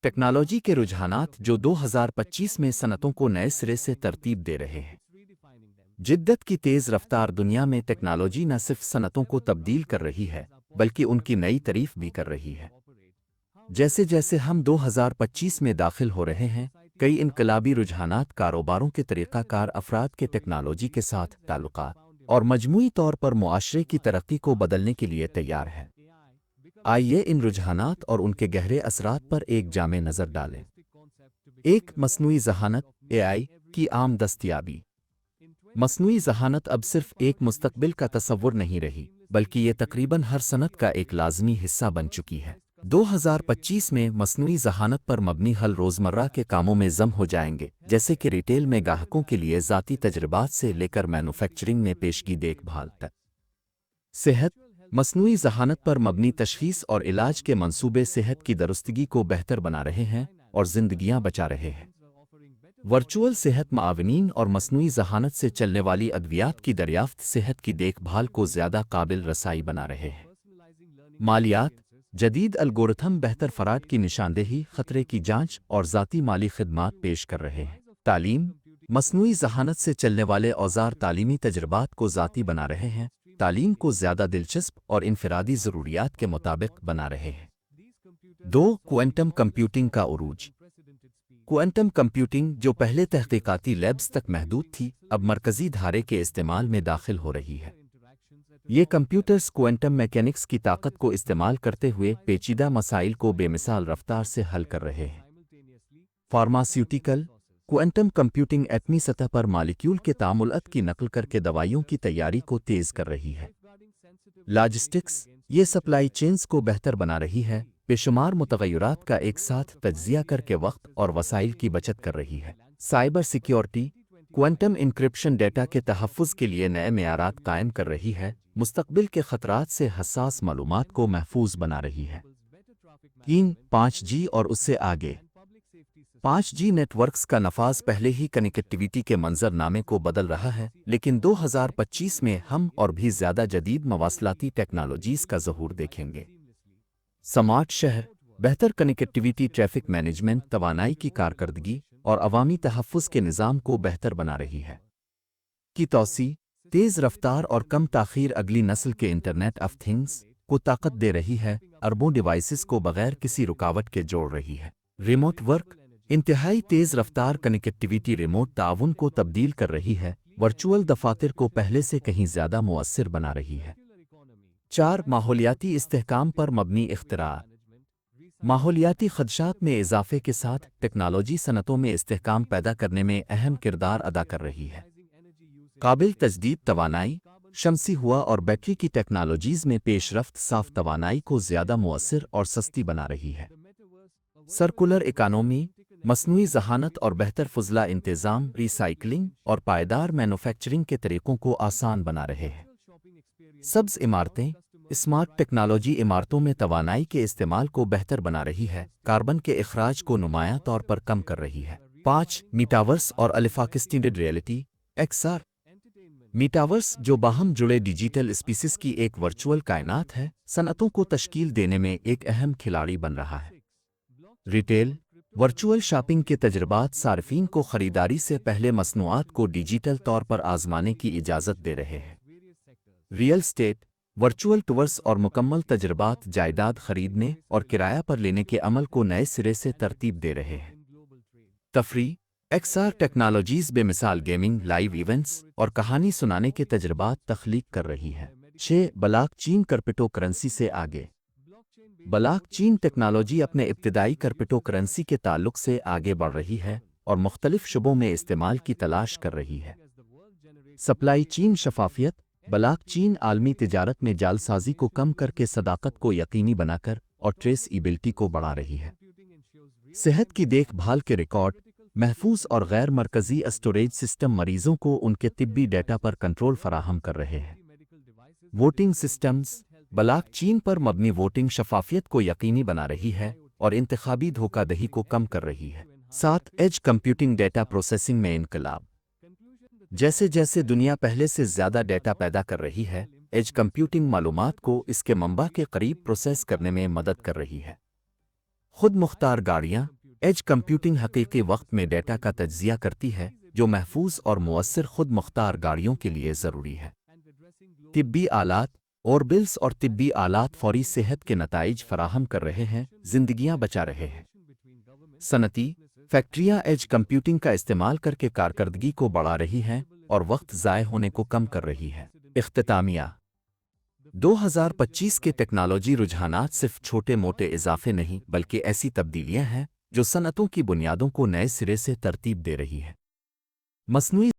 Technology के रुझानात जो 2025 में सनतों को नए सिरे से तरतीब दे रहे हैं। जिद्दत की तेज़ रफ्तार दुनिया में टेक्नोलॉजी न सिर्फ सनतों को तब्दील कर रही है, बल्कि उनकी नई तारीफ भी कर रही है। जैसे जैसे हम 2025 में दाखिल हो रहे हैं, कई इनकलाबी रुझानात कारोबारों के तरीक़ाकार अफराद के टेक्नोलॉजी के साथ ताल्लुकात और मजमूई तौर पर मुआशरे की तरक्की को बदलने के लिए तैयार हैं। आइए इन रुझानात और उनके गहरे असरात पर एक जामे नज़र डालें। एक मसनूई ज़हानत AI की आम दस्तयाबी। मसनूई ज़हानत अब सिर्फ एक मुस्तकबिल का तसव्वुर नहीं रही, बल्कि ये तकरीबन हर सनत का एक लाज़मी हिस्सा बन चुकी है। 2025 में मसनूई ज़हानत पर मबनी हल रोज़मर्रा के कामों में ज़म हो जाएंगे, जैसे कि रिटेल में गाहकों के लिए ज़ाती तजर्बात से लेकर मैन्युफैक्चरिंग में पेशगी देखभाल तक। सेहत मसनूई ज़हानत पर मबनी तशख़ीस और इलाज के मंसूबे सेहत की दुरुस्तगी को बेहतर बना रहे हैं और ज़िंदगियां बचा रहे हैं। वर्चुअल सेहत मावनीन और मसनूई ज़हानत से चलने वाली अद्वियात की दरियाफ्त सेहत की देखभाल को ज़्यादा काबिल रसाई बना रहे हैं। मालियात जदीद अलगोरिथम बेहतर फ़राड की निशानदेही, ख़तरे की जांच और ज़ाती माली खिदमात पेश कर रहे हैं। तालीम मसनूई ज़हानत से चलने वाले औज़ार तालीमी तजर्बात को ज़ाती बना रहे हैं, तालीम को ज़्यादा दिलचस्प और इनफरादी ज़रूरियात के मुताबिक बना रहे हैं। 2. क्वांटम कंप्यूटिंग का उरूज। क्वांटम कंप्यूटिंग, जो पहले तहक़ीक़ाती लैब्स तक महदूद थी, अब मरकज़ी धारे के इस्तेमाल में दाखिल हो रही है। ये कंप्यूटर्स क्वांटम मैकेनिक्स की ताकत को इस्तेमाल करते हुए पेचीदा मसाइल को बेमिसाल रफ्तार से हल कर रहे हैं। फार्मास्यूटिकल क्वांटम कंप्यूटिंग एटमी सतह पर मालिक्यूल के तामुलत की नकल करके दवाइयों की तैयारी को तेज़ कर रही है। लॉजिस्टिक्स ये सप्लाई चेन्स को बेहतर बना रही है, बेशुमार मुतग़य्यरात का एक साथ तज्ज़िया करके वक्त और वसाइल की बचत कर रही है। Cyber security quantum encryption data के तहफ़्फ़ुज़ के लिए नए मेयारात कायम कर रही है, मुस्तक़बिल के ख़तरात से हसास मालूमात को महफूज बना रही है। 3. 5G और उससे आगे। 5G नेटवर्क्स का नफाज पहले ही कनेक्टिविटी के मंजरनामे को बदल रहा है, लेकिन 2025 में हम और भी ज़्यादा जदीद मवासलाती टेक्नोलॉजीज़ का ज़हूर देखेंगे। स्मार्ट शहर बेहतर कनेक्टिविटी, ट्रैफिक मैनेजमेंट, तवानाई की कारकर्दगी और अवामी तहफ़्फ़ुज़ के निज़ाम को बेहतर बना रही है। की तौसी तेज़ रफ्तार और कम ताख़ीर अगली नस्ल के इंटरनेट ऑफ थिंग्स को ताकत दे रही है, अरबों डिवाइसेस को बग़ैर किसी रुकावट के जोड़ रही है। रिमोट वर्क इंतहाई तेज़ रफ्तार कनेक्टिविटी रिमोट ताउन को तब्दील कर रही है, वर्चुअल दफ़ातर को पहले से कहीं ज़्यादा मुअस्सिर बना रही है। 4. माहौलियाती इस्तेहकाम पर मबनी इख्तिराअ। माहौलियाती ख़दशात में इजाफ़े के साथ टेक्नोलॉजी सनतों में इस्तेहकाम पैदा करने में अहम किरदार अदा कर रही है। काबिल तजदीद तवानाई, शमसी हवा और बैटरी की टेक्नोलॉजीज़ में पेशरफ्त साफ़ तवानाई को ज़्यादा मुअस्सिर और सस्ती बना रही है। सर्कुलर इकानॉमी मसनूई ज़हानत और बेहतर फ़ुज़ला इंतज़ाम, रिसाइकलिंग और पायदार मैन्युफैक्चरिंग के तरीक़ों को आसान बना रहे हैं। सब्ज़ इमारतें स्मार्ट टेक्नोलॉजी इमारतों में तवानाई के इस्तेमाल को बेहतर बना रही है, कार्बन के इखराज को नुमायां तौर पर कम कर रही है। 5. मीटावर्स और एक्सटेंडेड रियलिटी XR। मीटावर्स, जो बाहम जुड़े डिजिटल स्पीसीज़ की एक वर्चुअल कायनात है, सनअतों को तश्कील देने में एक अहम खिलाड़ी बन रहा है। रिटेल वर्चुअल शॉपिंग के तजर्बात सार्फिन को ख़रीदारी से पहले मसनूआत को डिजिटल तौर पर आज़माने की इजाज़त दे रहे हैं। रियल स्टेट वर्चुअल टूर्स और मुकम्मल तजर्बात जायदाद खरीदने और किराया पर लेने के अमल को नए सिरे से तरतीब दे रहे हैं। तफरी XR टेक्नोलॉजीज़ बेमिसाल गेमिंग, लाइव इवेंट्स और कहानी सुनाने के तजर्बात तख्लीक कर रही है। 6. ब्लॉकचेन क्रिप्टो करेंसी से आगे। ब्लॉकचेन टेक्नोलॉजी अपने इब्तिदाई क्रिप्टो करेंसी के ताल्लुक से आगे बढ़ रही है और मुख्तलिफ शुबों में इस्तेमाल की तलाश कर रही है। सप्लाई चेन शफाफियत ब्लॉकचेन आलमी तिजारत में जालसाजी को कम करके सदाकत को यकीनी बनाकर और ट्रेसएबिलिटी को बढ़ा रही है। सेहत की देखभाल के रिकॉर्ड महफूज और गैर मरकज़ी स्टोरेज सिस्टम मरीजों को उनके तिब्बी डेटा पर कंट्रोल फराहम कर रहे हैं। वोटिंग सिस्टम्स ब्लॉकचेन पर मबनी वोटिंग शफाफियत को यकीनी बना रही है और इंतखाबी धोखाधड़ी को कम कर रही है। 7. एज कंप्यूटिंग डेटा प्रोसेसिंग में इनकलाब। जैसे जैसे दुनिया पहले से ज़्यादा डेटा पैदा कर रही है, एज कंप्यूटिंग मालूमात को इसके मंबा के करीब प्रोसेस करने में मदद कर रही है। خود مختار گاڑیاں ایج کمپیوٹنگ حقیقی وقت میں ڈیٹا کا تجزیہ کرتی ہے جو محفوظ اور مؤثر خود مختار گاڑیوں کے لیے ضروری ہے۔ طبی آلات اور بلز اور طبی آلات فوری صحت کے نتائج فراہم کر رہے ہیں، زندگیاں بچا رہے ہیں۔ صنعتی فیکٹریاں ایج کمپیوٹنگ کا استعمال کر کے کارکردگی کو بڑھا رہی ہیں اور وقت ضائع ہونے کو کم کر رہی ہے۔ اختتامیہ 2025 کے ٹیکنالوجی رجحانات صرف چھوٹے موٹے اضافے نہیں بلکہ ایسی تبدیلیاں ہیں جو صنعتوں کی بنیادوں کو نئے سرے سے ترتیب دے رہی ہے۔ مصنوعی